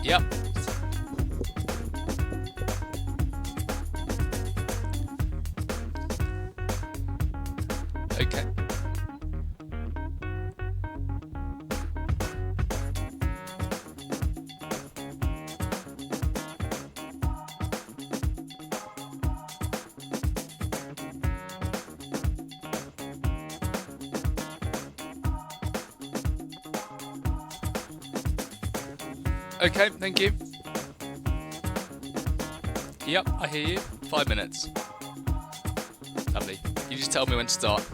Yep. Okay. Okay, thank you. Yep, I hear you. 5 minutes. Lovely. You just tell me when to start.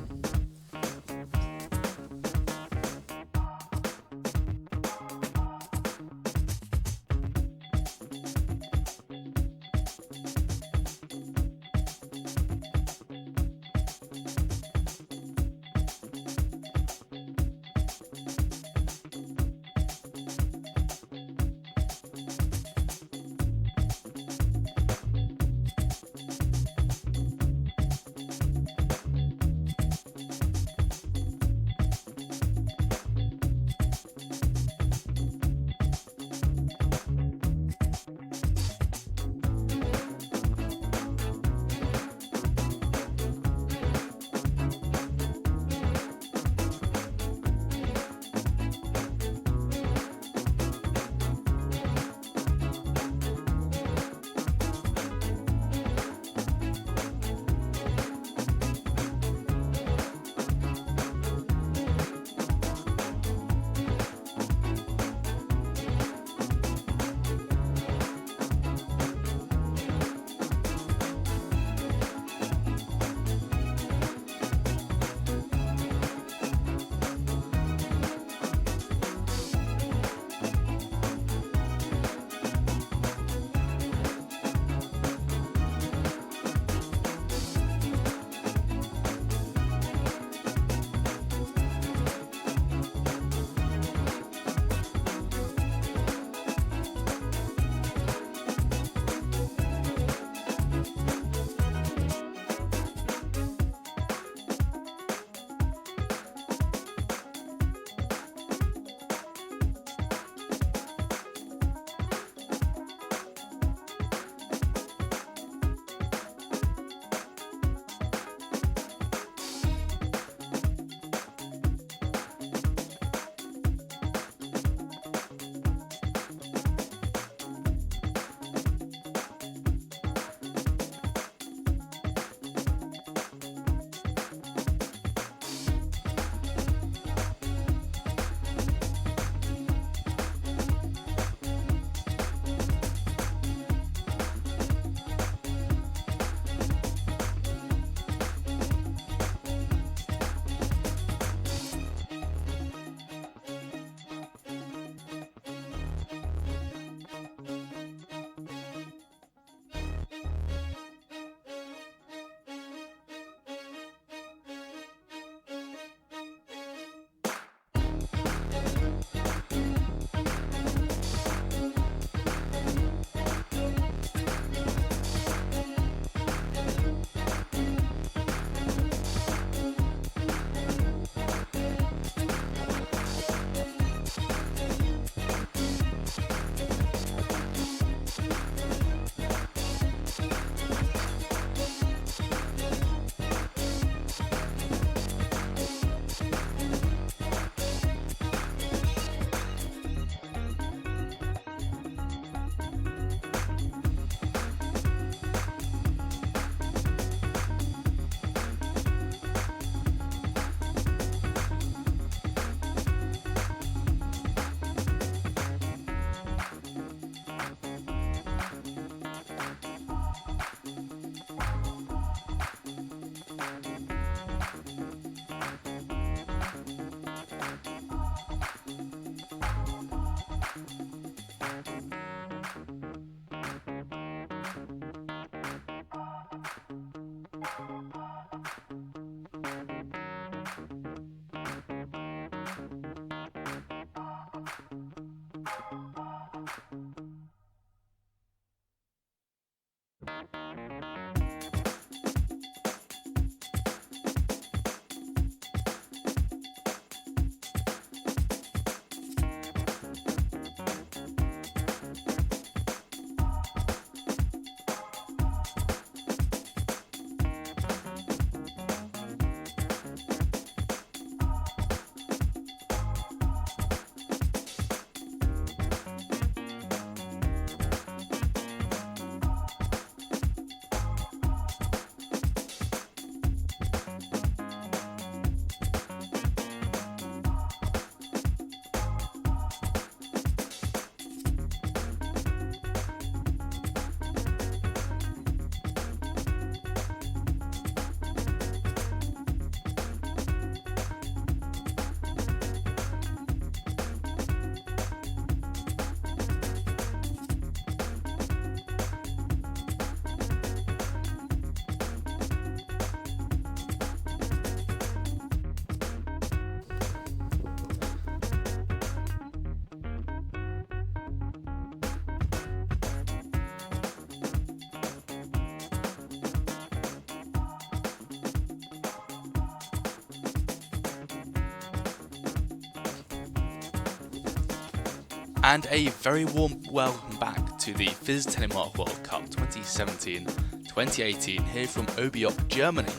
And a very warm welcome back to the FIS Telemark-Weltcup 2017-2018 here from Oberjoch, Germany.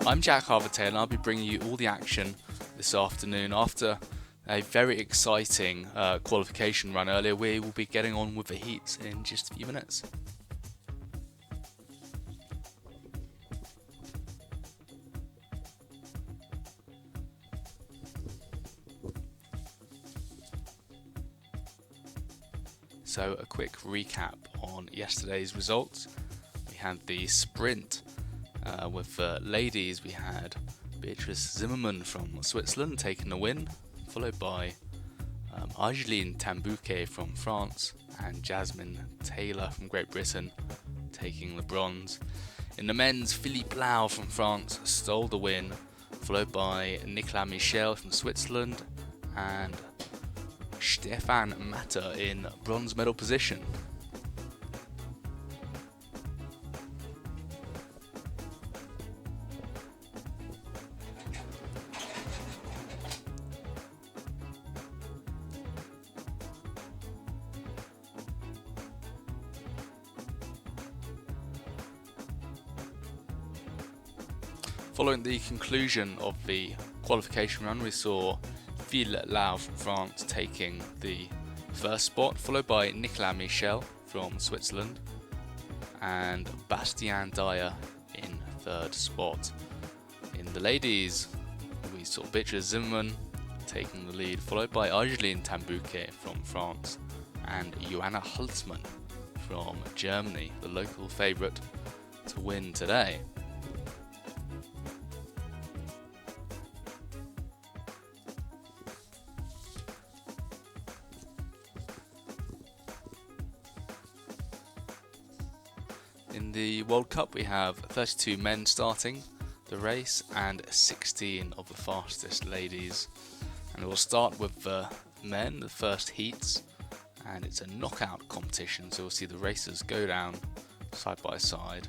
I'm Jack Harvey-Taylor and I'll be bringing you all the action this afternoon. After a very exciting qualification run earlier, we will be getting on with the heats in just a few minutes. So a quick recap on yesterday's results. We had the sprint with ladies. We had Beatrice Zimmermann from Switzerland taking the win, followed by Argeline Tambouquet from France and Jasmine Taylor from Great Britain taking the bronze. In the men's, Philippe Lau from France stole the win, followed by Nicolas Michel from Switzerland and Stefan Matter in bronze medal position. Following the conclusion of the qualification run, we saw Philippe Lau from France taking the first spot, followed by Nicolas Michel from Switzerland and Bastien Dayer in third spot. In the ladies, we saw Beatrice Zimmermann taking the lead, followed by Argeline Tambouquet from France and Johanna Holzmann from Germany, the local favourite to win today. In the World Cup, we have 32 men starting the race and 16 of the fastest ladies. And we'll start with the men, the first heats, and it's a knockout competition, so we'll see the racers go down side by side.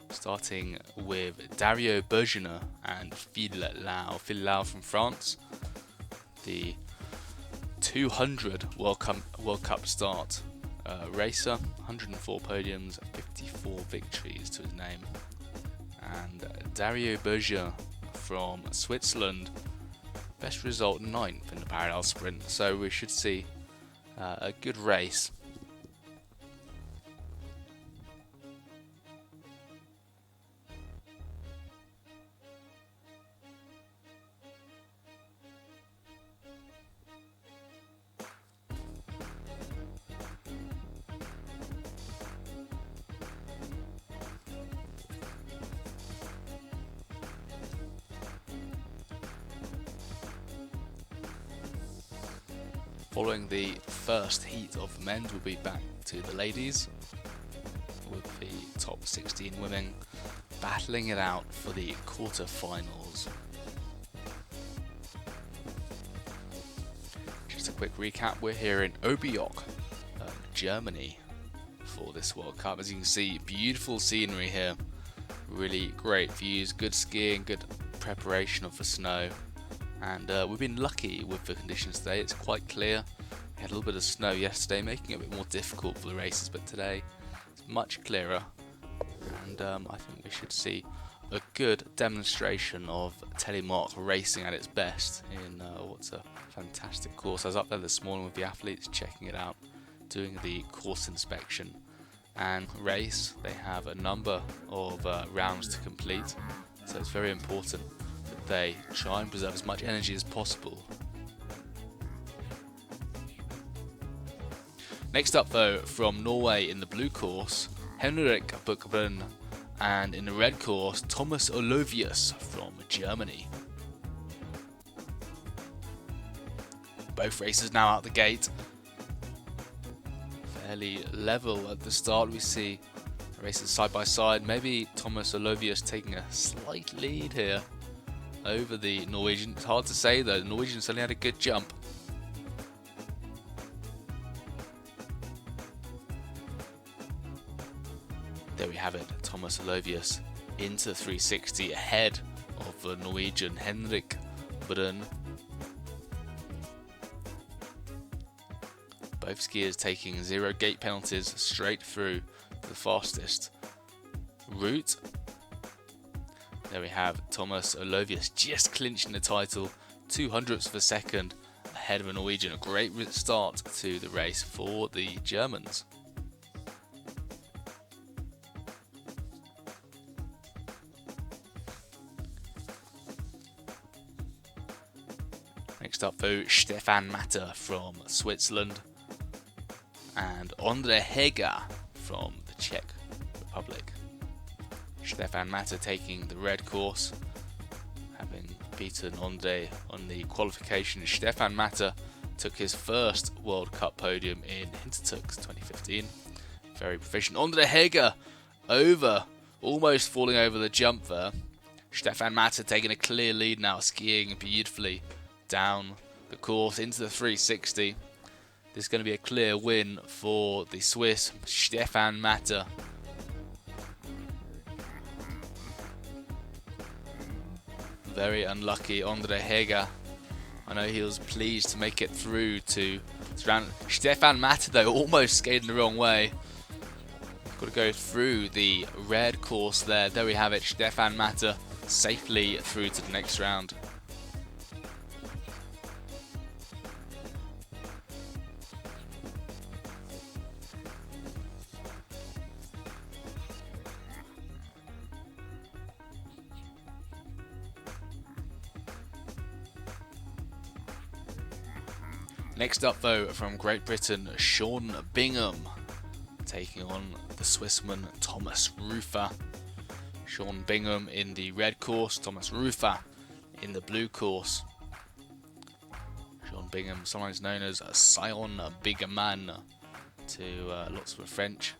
Starting with Dario Bergener and Philippe Lau. Philippe Lau from France, the 200 World Cup start racer, 104 podiums, 54 victories to his name. And Dario Bergener from Switzerland, best result 9th in the parallel sprint, so we should see a good race. Following the first heat of the men, we'll be back to the ladies, with the top 16 women battling it out for the quarter-finals. Just a quick recap, we're here in Oberjoch, Germany for this World Cup. As you can see, beautiful scenery here, really great views, good skiing, good preparation of the snow. And we've been lucky with the conditions today. It's quite clear. We had a little bit of snow yesterday, making it a bit more difficult for the races, but today it's much clearer. And I think we should see a good demonstration of Telemark racing at its best in what's a fantastic course. I was up there this morning with the athletes, checking it out, doing the course inspection and race. They have a number of rounds to complete, so it's very important they try and preserve as much energy as possible. Next up though, from Norway in the blue course, Henrik Buchbrunn, and in the red course, Thomas Olovius from Germany. Both races now out the gate. Fairly level at the start. We see races side by side. Maybe Thomas Olovius taking a slight lead here over the Norwegian. It's hard to say though, the Norwegian certainly had a good jump. There we have it, Thomas Olovius into the 360 ahead of the Norwegian Henrik Buchbrunn. Both skiers taking 0 gate penalties straight through the fastest route. There we have Thomas Olovius just clinching the title, 200ths of a second ahead of a Norwegian. A great start to the race for the Germans. Next up though, Stefan Matter from Switzerland and Ondrej Heger from the Czech Republic. Stefan Matter taking the red course, having beaten Ondrej on the qualification. Stefan Matter took his first World Cup podium in Hintertux 2015. Very proficient. Ondrej Heger almost falling over the jump there. Stefan Matter taking a clear lead now, skiing beautifully down the course into the 360. This is going to be a clear win for the Swiss, Stefan Matter. Very unlucky Ondrej Heger. I know he was pleased to make it through to this round. Stefan Matter though almost skating the wrong way. Got to go through the red course there. There we have it. Stefan Matter safely through to the next round. Next up though, from Great Britain, Sean Bingham taking on the Swissman Thomas Rufer. Sean Bingham in the red course, Thomas Rufer in the blue course. Sean Bingham, sometimes known as Sion Bigaman to lots of the French.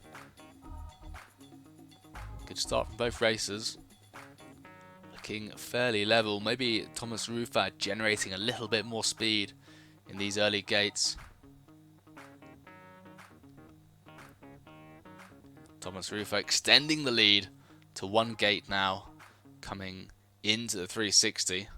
Good start from both races. Looking fairly level, maybe Thomas Rufer generating a little bit more speed in these early gates. Thomas Rufer extending the lead to 1 gate now, coming into the 360.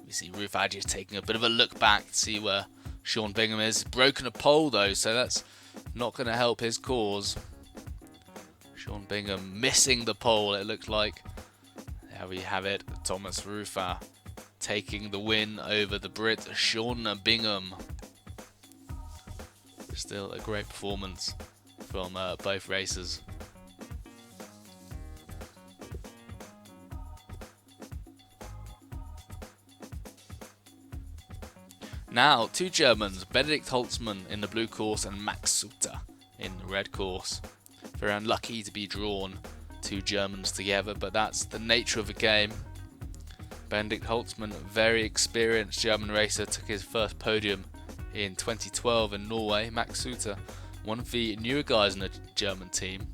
We see Rufer just taking a bit of a look back to see where Sean Bingham is. Broken a pole though, so that's not going to help his cause. Sean Bingham missing the pole, it looked like. There we have it, Thomas Rufer taking the win over the Brit Sean Bingham. Still a great performance from both races. Now, 2 Germans, Benedikt Holzmann in the blue course and Max Suter in the red course. Very unlucky to be drawn 2 Germans together, but that's the nature of the game. Benedikt Holzmann, very experienced German racer, took his first podium in 2012 in Norway. Max Suter, one of the newer guys in the German team.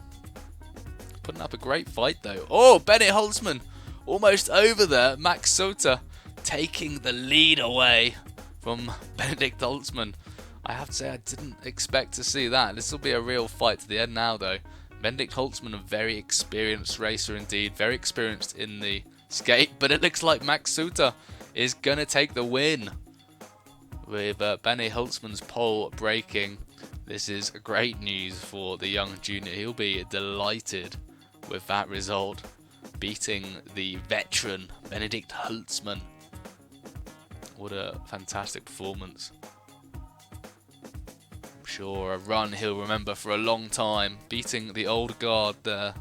Putting up a great fight though. Oh, Benedikt Holzmann almost over there. Max Suter taking the lead away from Benedikt Holzmann. I have to say I didn't expect to see that. This will be a real fight to the end now though. Benedikt Holzmann, a very experienced racer indeed. Very experienced in the skate, but it looks like Max Suter is going to take the win. With Benedikt Holzmann's pole breaking, this is great news for the young junior. He'll be delighted with that result, beating the veteran Benedikt Holzmann. What a fantastic performance. I'm sure a run he'll remember for a long time, beating the old guard there.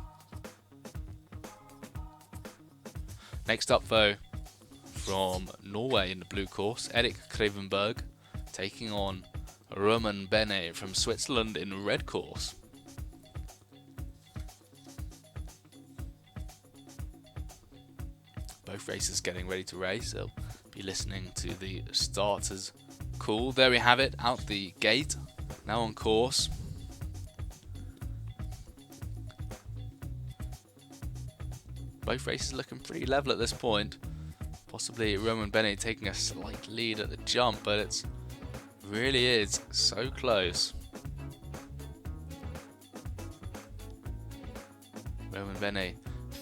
Next up though, from Norway in the blue course, Erik Krevenberg taking on Roman Bene from Switzerland in the red course. Both racers getting ready to race. They'll be listening to the starters call. There we have it, out the gate, now on course. Both races looking pretty level at this point. Possibly Roman Bene taking a slight lead at the jump, but it really is so close. Roman Bene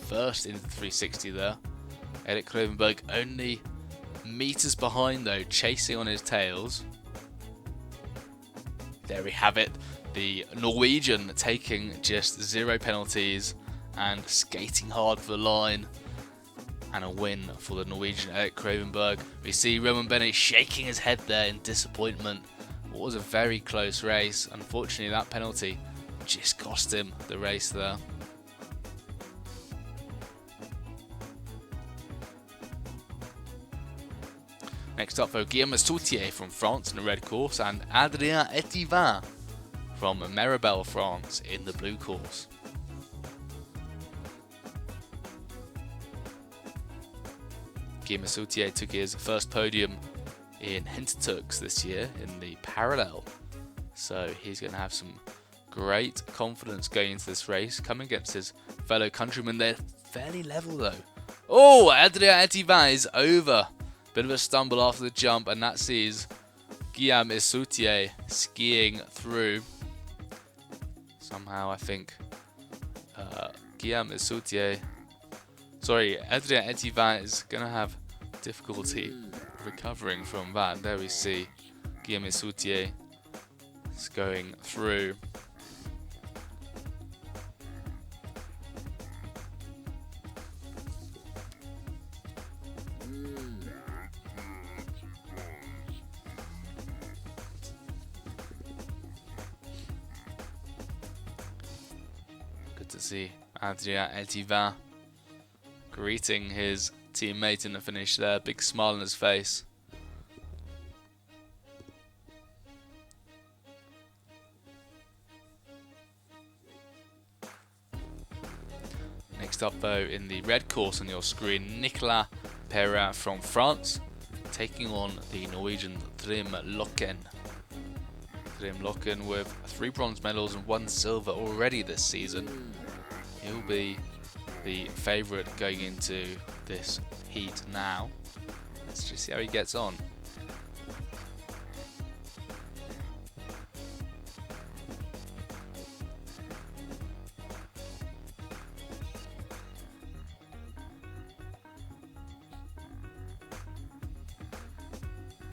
first into the 360 there. Erik Krevenberg only meters behind though, chasing on his tails. There we have it. The Norwegian taking just 0 penalties and skating hard for the line. And a win for the Norwegian Erik Kravenberg. We see Roman Bennett shaking his head there in disappointment. What was a very close race. Unfortunately, that penalty just cost him the race there. Next up though, Guillaume Sautier from France in the red course and Adrien Etivin from Maribel, France in the blue course. Guillaume Sautier took his first podium in Hintertux this year in the parallel, so he's going to have some great confidence going into this race, coming against his fellow countrymen. They're fairly level though. Oh, Adrien Etivin is over. Bit of a stumble after the jump, and that sees Guillaume Sautier skiing through. Somehow I think Adrien Etivin is going to have difficulty recovering from that. There we see Guillaume Sautier is going through. Good to see Adrien Etivin greeting his teammate in the finish there, big smile on his face. Next up though, in the red course on your screen, Nicolas Perrin from France taking on the Norwegian Trym Loken. Trym Loken with 3 bronze medals and 1 silver already this season. He'll be the favourite going into this heat now. Let's just see how he gets on.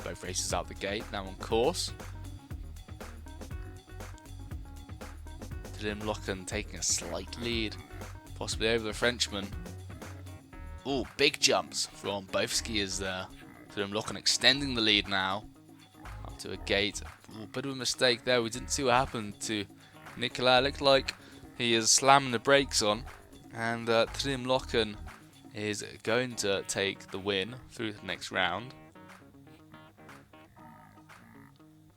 Both races out the gate, now on course. Trym Loken taking a slight lead, possibly over the Frenchman. Oh, big jumps from both skiers there. Trym Loken extending the lead now up to a gate. Ooh, bit of a mistake there. We didn't see what happened to Nicolas. Looked like he is slamming the brakes on, and Trym Loken is going to take the win through the next round.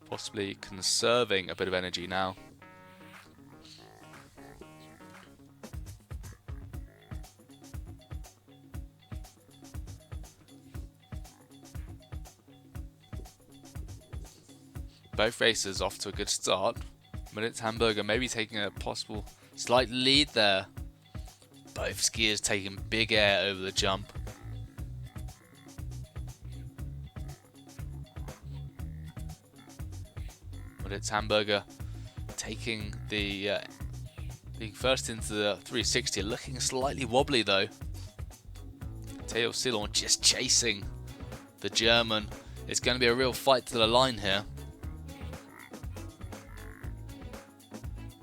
Possibly conserving a bit of energy now. Both races off to a good start. Moritz Hamburger maybe taking a possible slight lead there. Both skiers taking big air over the jump. Moritz Hamburger taking the being first into the 360, looking slightly wobbly though. Theo Silon just chasing the German. It's going to be a real fight to the line here.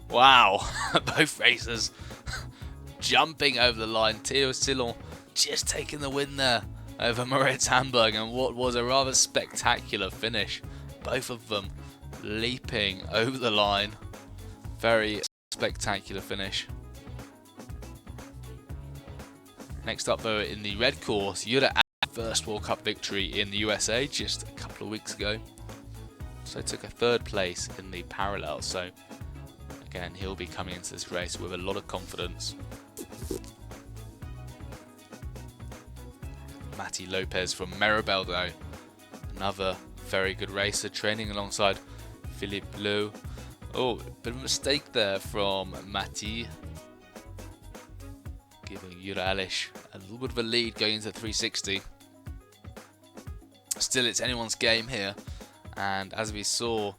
Wow, both racers jumping over the line. Theo Silon just taking the win there over Moritz Hamburg, and what was a rather spectacular finish. Both of them leaping over the line. Very spectacular finish. Next up though, in the red course, Jura first World Cup victory in the USA just a couple of weeks ago. So took a 3rd place in the parallel. So again, he'll be coming into this race with a lot of confidence. Mati Lopez from Maribel though, another very good racer, training alongside Philippe Bleu. Oh, bit of a mistake there from Mati, giving Juralish a little bit of a lead going into 360. Still, it's anyone's game here, and as we saw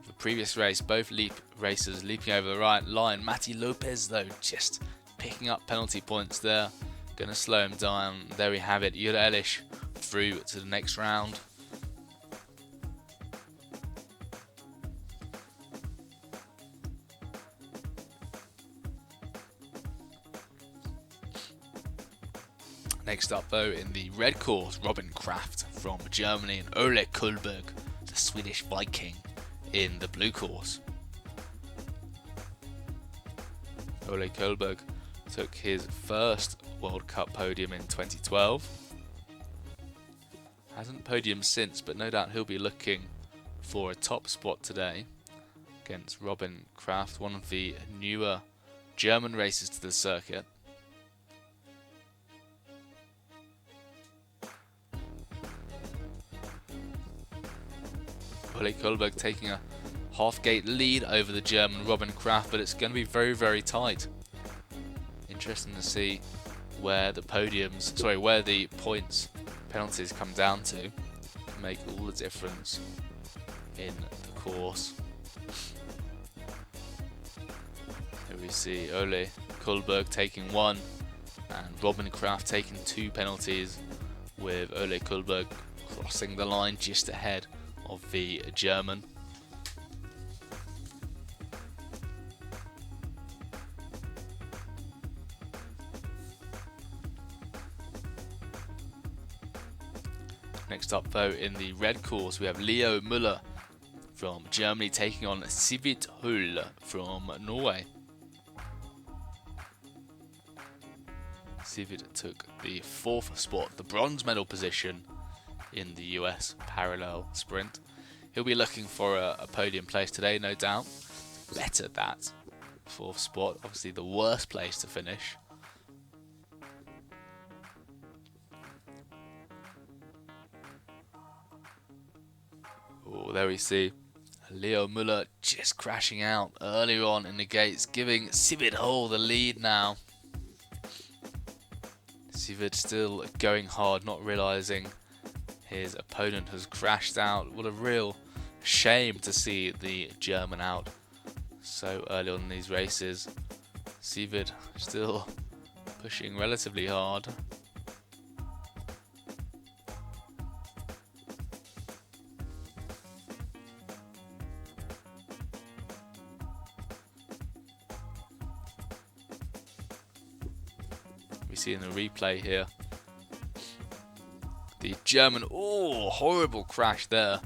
the previous race, both racers leaping over the right line. Mati Lopez though just picking up penalty points there, gonna slow him down. There we have it, Juralish through to the next round. Next up though, in the red course, Robin Kraft from Germany and Ole Kullberg, the Swedish Viking, in the blue course. Ole Kullberg took his first World Cup podium in 2012. Hasn't podiumed since, but no doubt he'll be looking for a top spot today against Robin Kraft, one of the newer German racers to the circuit. Ole Kullberg taking a half-gate lead over the German Robin Kraft, but it's going to be very, very tight. Interesting to see where the where the points penalties come down to make all the difference in the course. Here we see Ole Kullberg taking 1 and Robin Kraft taking 2 penalties, with Ole Kullberg crossing the line just ahead of the German. Next up though, in the red course, we have Leo Müller from Germany taking on Sivit Hull from Norway. Sivit took the 4th spot, the bronze medal position in the US parallel sprint. He'll be looking for a podium place today, no doubt. Better that 4th spot, obviously the worst place to finish. Oh, there we see Leo Müller just crashing out earlier on in the gates, giving Sivit Hull the lead now. Sivit still going hard, not realizing his opponent has crashed out. What a real shame to see the German out so early on in these races. Sivit still pushing relatively hard. We see in the replay here the German, horrible crash there.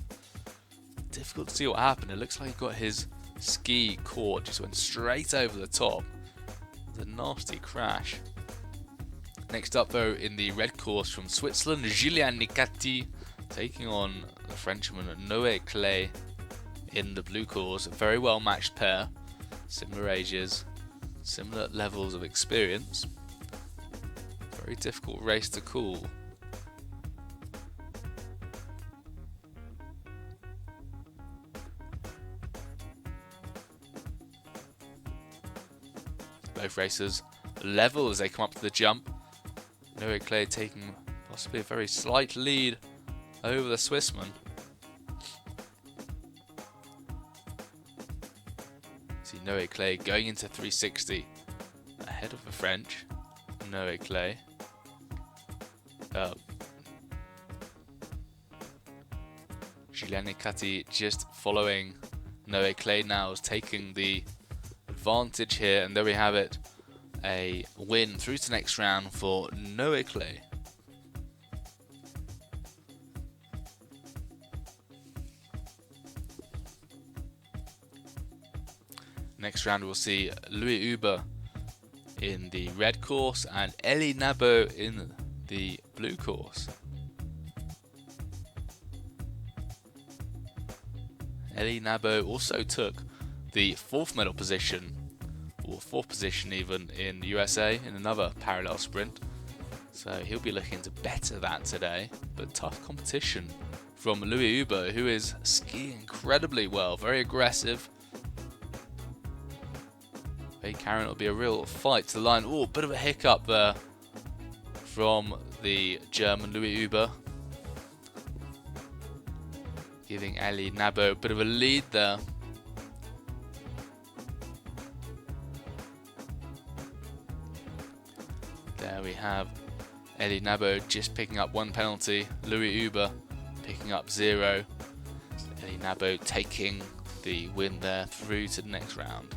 Difficult to see what happened. It looks like he got his ski caught, just went straight over the top. It was a nasty crash. Next up though, in the red course from Switzerland, Julien Nicati taking on the Frenchman Noé Clay in the blue course. A very well matched pair, similar ages, similar levels of experience. Very difficult race to call. Both racers level as they come up to the jump. Noé Clay taking possibly a very slight lead over the Swissman. See Noé Clay going into 360 ahead of the French. Noé Clay. Julien Nicati just following Noé Clay now, is taking the advantage here, and there we have it, a win through to next round for Noé Clay. Next round we'll see Louis Huber in the red course and Elie Nabo in the blue course. Elie Nabo also took the 4th medal position, or 4th position even, in the USA in another parallel sprint. So he'll be looking to better that today, but tough competition from Louis Huber, who is skiing incredibly well, very aggressive. Karen, it'll be a real fight to the line. Oh, bit of a hiccup there from the German Louis Huber, giving Elie Nabo a bit of a lead there. There we have Elie Nabo just picking up 1 penalty. Louis Uber picking up 0. Elie Nabo taking the win there through to the next round.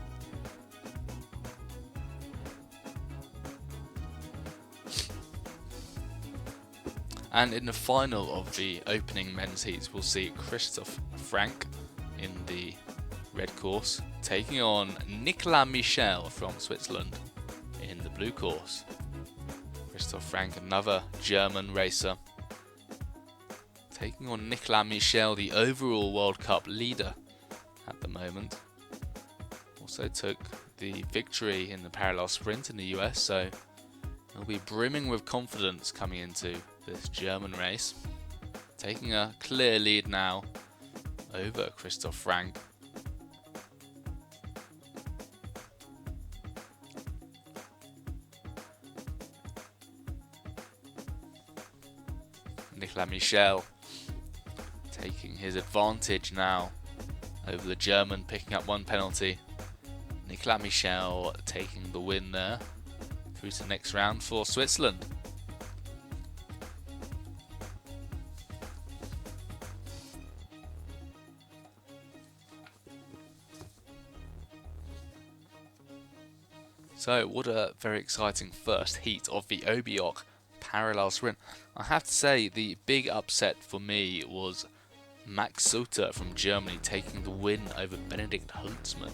And in the final of the opening men's heats, we'll see Christoph Frank in the red course taking on Nicolas Michel from Switzerland in the blue course. Christoph Frank, another German racer, taking on Nicolas Michel, the overall World Cup leader at the moment. Also took the victory in the parallel sprint in the US, so he'll be brimming with confidence coming into this German race. Taking a clear lead now over Christoph Frank. Nicolas Michel taking his advantage now over the German, picking up 1 penalty. Nicolas Michel taking the win there through to the next round for Switzerland. So what a very exciting first heat of the Oberjoch parallel sprint. I have to say the big upset for me was Max Sutter from Germany taking the win over Benedikt Holzmann.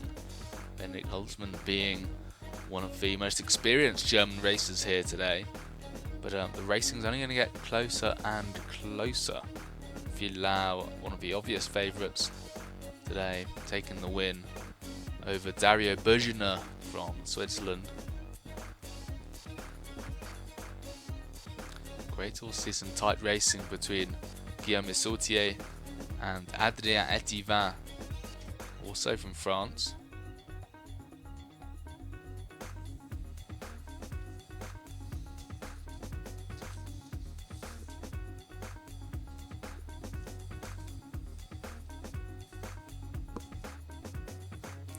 Benedikt Holzmann being one of the most experienced German racers here today. But the racing's only going to get closer and closer. If you allow one of the obvious favourites today taking the win over Dario Berginer from Switzerland. Great to see some tight racing between Guillaume Sautier and Adrien Etivin, also from France.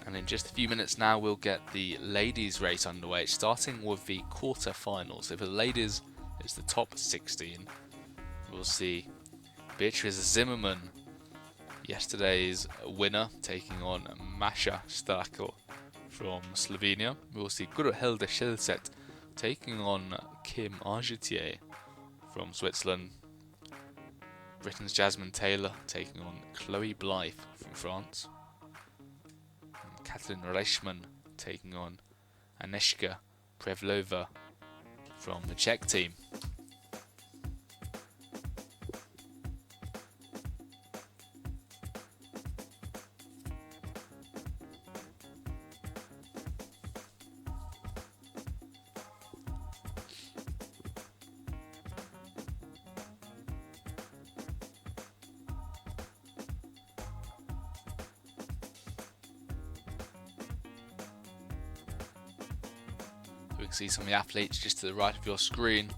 And in just a few minutes now we'll get the ladies race underway, starting with the quarter-finals. So for the ladies, it's the top 16. We'll see Beatrice Zimmermann, yesterday's winner, taking on Masha Strakel from Slovenia. We'll see Gurhilde Schilset taking on Kim Argetier from Switzerland. Britain's Jasmine Taylor taking on Chloe Blythe from France. And Katlin Reichmann taking on Aneshka Prevlova from the Czech team. We can see some of the athletes just to the right of your screen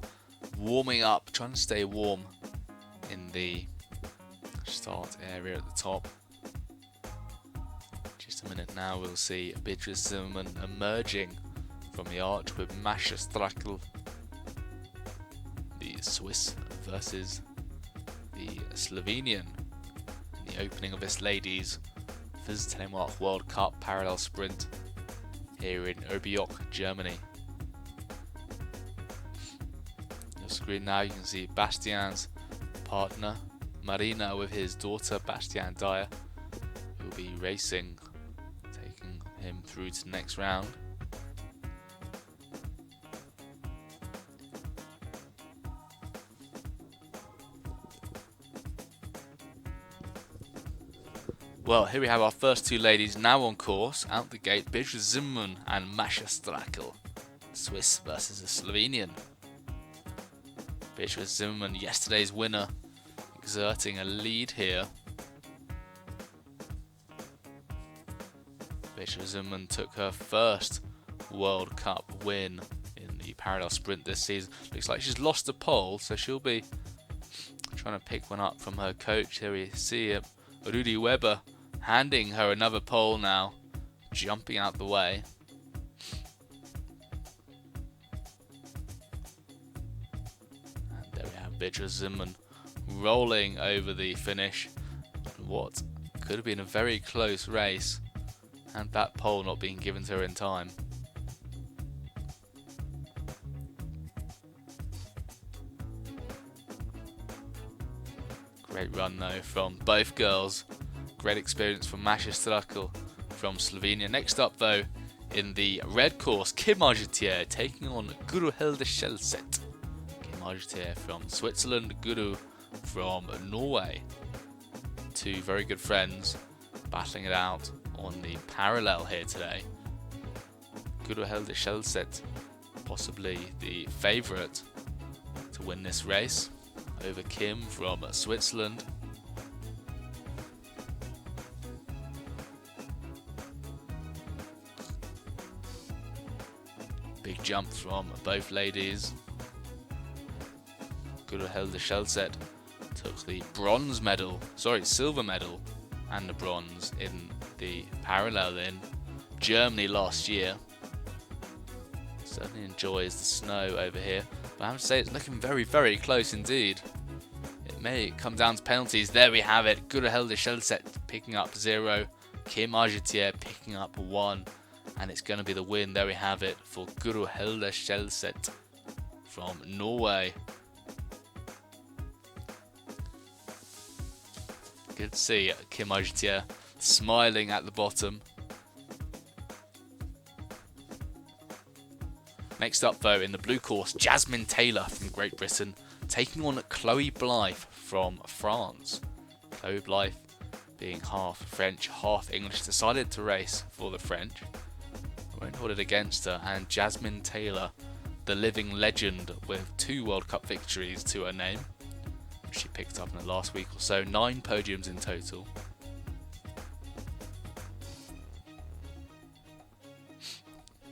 warming up, trying to stay warm in the start area at the top. Just a minute now, we'll see Beatrice Zimmermann emerging from the arch with Masha Strakel, the Swiss versus the Slovenian in the opening of this ladies' Telemark-Weltcup parallel sprint here in Oberjoch, Germany. Screen now you can see Bastian's partner Marina with his daughter Bastian Dyer, who will be racing, taking him through to the next round. Well, here we have our first two ladies now on course. Out the gate, Beatrice Zimmermann and Masha Strakel, Swiss versus a Slovenian. Beatrice Zimmermann, yesterday's winner, exerting a lead here. Beatrice Zimmermann took her first World Cup win in the parallel sprint this season. Looks like she's lost a pole, so she'll be trying to pick one up from her coach. Here we see Rudi Weber handing her another pole now, jumping out the way. Beatrice Zimmerman rolling over the finish. What could have been a very close race, and that pole not being given to her in time. Great run though from both girls. Great experience from Masha Strakl from Slovenia. Next up though, in the red course, Kim Argetier taking on Guru Hilde Skjelset. Kim Argetier from Switzerland, Guru from Norway. Two very good friends battling it out on the parallel here today. Guru Hilde Skjelset, possibly the favourite to win this race over Kim from Switzerland. Big jump from both ladies. Guru Hilde Skjelset took the silver medal and the bronze in the parallel in Germany last year. Certainly enjoys the snow over here, but I have to say it's looking very, very close indeed. It may come down to penalties. There we have it. Guru Hilde Skjelset picking up 0, Kim Argetier picking up 1, and it's going to be the win. There we have it for Guru Hilde Skjelset from Norway. Good to see Kim Argetier smiling at the bottom. Next up though, in the blue course, Jasmine Taylor from Great Britain taking on Chloe Blythe from France. Chloe Blythe, being half French, half English, decided to race for the French. I won't hold it against her. And Jasmine Taylor, the living legend with 2 World Cup victories to her name, which she picked up in the last week or so. 9 podiums in total.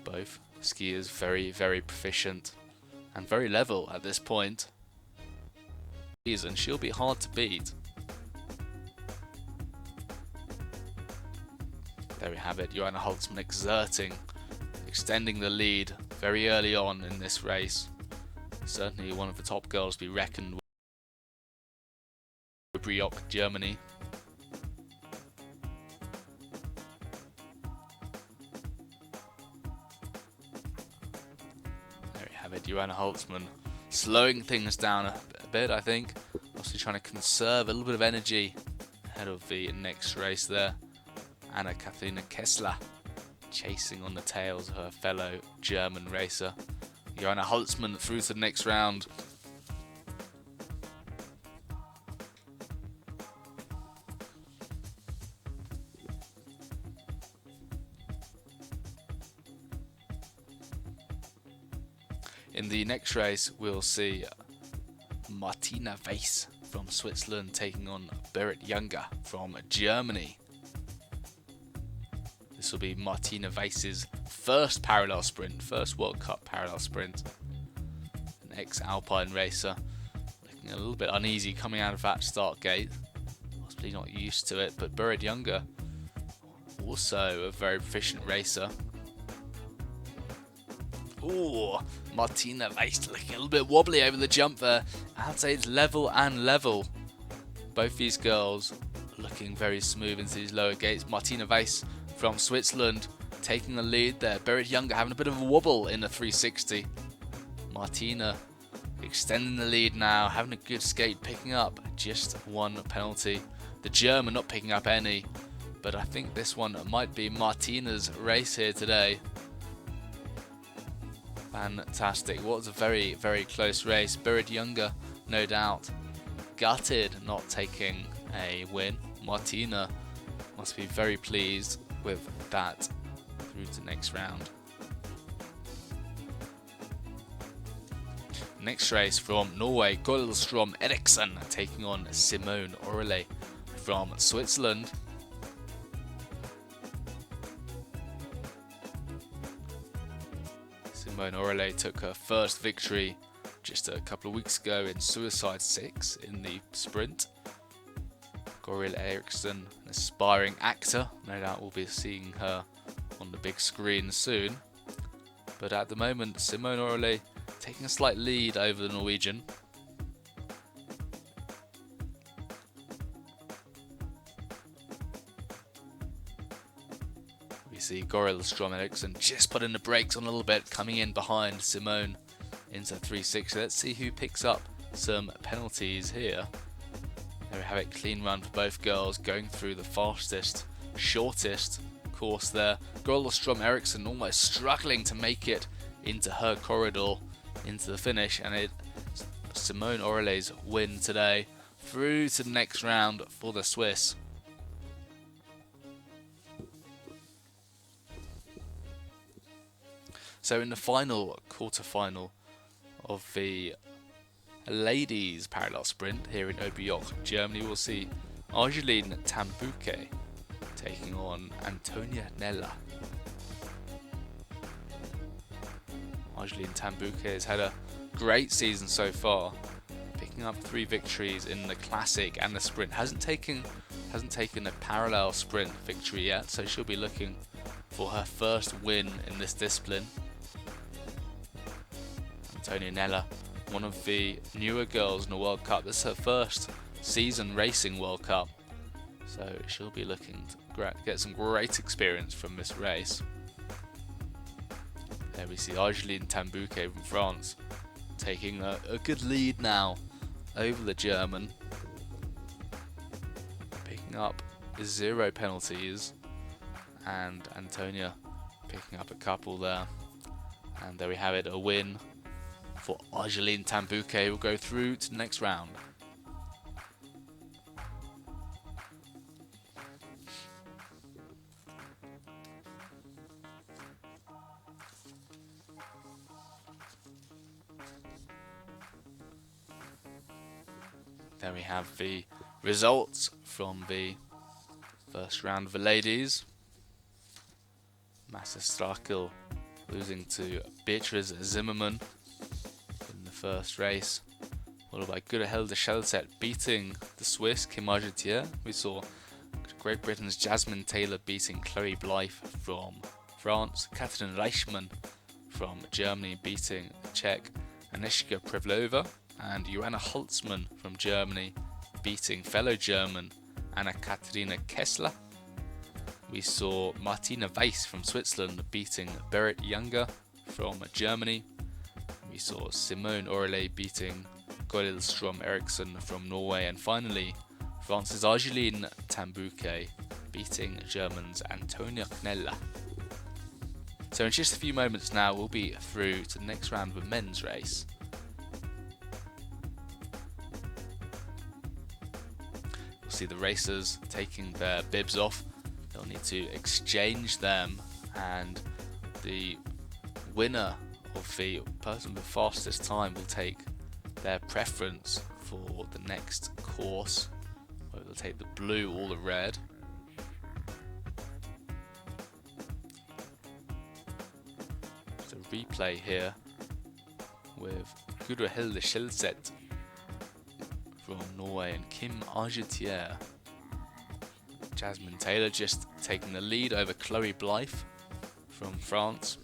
Both skiers very, very proficient and very level at this point. And she'll be hard to beat. There we have it. Joanna Holtzmann extending the lead very early on in this race. Certainly one of the top girls to be reckoned with. Oberjoch, Germany. There we have it. Joanna Holtzmann slowing things down a bit, I think. Also trying to conserve a little bit of energy ahead of the next race there. Anna-Katharina Kessler chasing on the tails of her fellow German racer. Joanna Holtzmann through to the next round. In the next race, we'll see Martina Weiss from Switzerland taking on Berit Younger from Germany. This will be Martina Weiss's first parallel sprint, first World Cup parallel sprint. An ex-Alpine racer, looking a little bit uneasy coming out of that start gate. Possibly not used to it, but Berit Younger, also a very proficient racer. Ooh, Martina Weiss looking a little bit wobbly over the jump there. I'd say it's level and level. Both these girls looking very smooth into these lower gates. Martina Weiss from Switzerland taking the lead there. Berit Younger having a bit of a wobble in the 360. Martina extending the lead now, having a good skate, picking up just 1 penalty. The German not picking up any, but I think this one might be Martina's race here today. Fantastic. What was a very, very close race. Berit Younger, no doubt, gutted not taking a win. Martina must be very pleased with that through to the next round. Next race from Norway, Goldstrom Eriksson taking on Simone Oehrli from Switzerland. Simone Oehrli took her first victory just a couple of weeks ago in Suicide 6 in the sprint. Goril Eriksson, an aspiring actor, no doubt we'll be seeing her on the big screen soon. But at the moment, Simone Oehrli taking a slight lead over the Norwegian. see Gorilla Strom Eriksson just putting the brakes on a little bit, coming in behind Simone into 360. Let's see who picks up some penalties here. There we have it, clean run for both girls, going through the fastest, shortest course there. Gorilla Strom Eriksson almost struggling to make it into her corridor, into the finish, and it's Simone Oreille's win today, through to the next round for the Swiss. So in the final quarter-final of the ladies parallel sprint here in Oberjoch, Germany, we'll see Argeline Tan-Bouquet taking on Antonia Nella. Argeline Tan-Bouquet has had a great season so far, picking up 3 victories in the classic and the sprint. Hasn't taken a parallel sprint victory yet, so she'll be looking for her first win in this discipline. Antonia Nella, one of the newer girls in the World Cup. This is her first season racing World Cup, so she'll be looking to get some great experience from this race. There we see Argeline Tan-Bouquet from France taking a good lead now over the German, picking up 0 penalties, and Antonia picking up a couple there. And there we have it, a win for Argeline Tan-Bouquet. Will go through to the next round. There we have the results from the first round of the ladies. Massa Strakel losing to Beatrice Zimmermann in the first race, followed by Gudahilde Schellset beating the Swiss Kim Argentier. We saw Great Britain's Jasmine Taylor beating Chloe Blythe from France, Katrin Reichmann from Germany beating Czech Agnieszka Prevlova, and Joanna Holzmann from Germany beating fellow German Anna-Katharina Kessler. We saw Martina Weiss from Switzerland beating Berit Younger from Germany. We saw Simone Oreille beating Gorilla Strom Eriksson from Norway, and finally France's Argeline Tan-Bouquet beating Germans Antonia Nella. So in just a few moments now we'll be through to the next round of a men's race. We'll see the racers taking their bibs off. They'll need to exchange them, and the winner of the person with the fastest time will take their preference for the next course, whether they'll take the blue or the red. There's a replay here with Gudahilde Schellset from Norway and Kim Argentier. Jasmine Taylor just taking the lead over Chloe Blythe from France.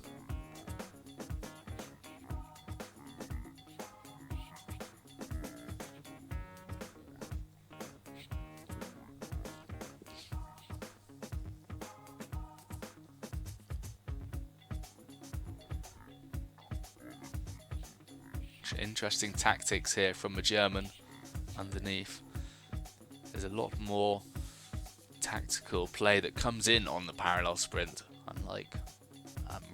Interesting tactics here from the German underneath. There's a lot more tactical play that comes in on the parallel sprint. Unlike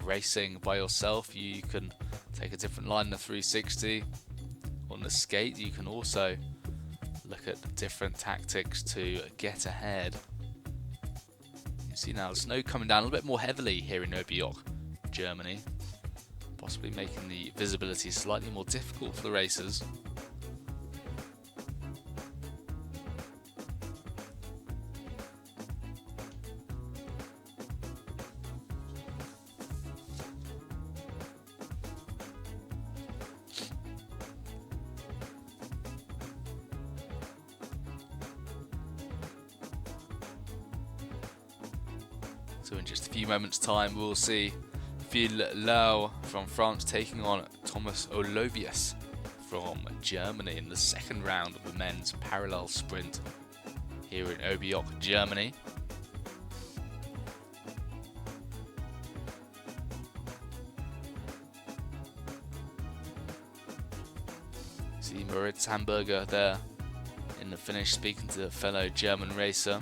racing by yourself, you can take a different line in the 360. On the skate, you can also look at different tactics to get ahead. You see now the snow coming down a little bit more heavily here in Oberjoch, Germany, possibly making the visibility slightly more difficult for the racers. So in just a few moments' time, we'll see Phil Lau from France taking on Thomas Olovius from Germany in the second round of the men's parallel sprint here in Oberjoch, Germany. Moritz Hamburger there in the finish, speaking to a fellow German racer.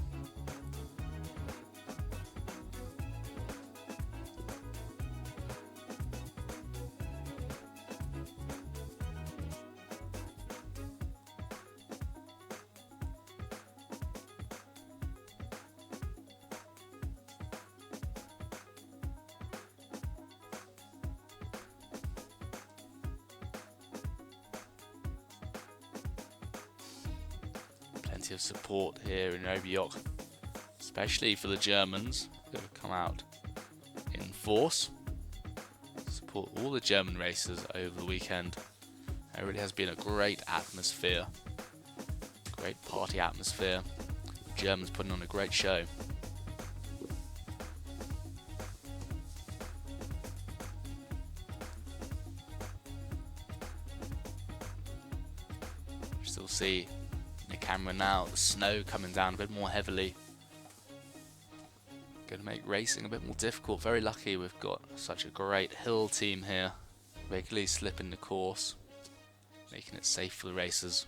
Plenty of support here in Oberjoch, especially for the Germans who have come out in force. Support all the German racers over the weekend. It really has been a great atmosphere, great party atmosphere. Germans putting on a great show. Still see the camera now, the snow coming down a bit more heavily. Going to make racing a bit more difficult. Very lucky we've got such a great hill team here, regularly slipping the course, making it safe for the racers.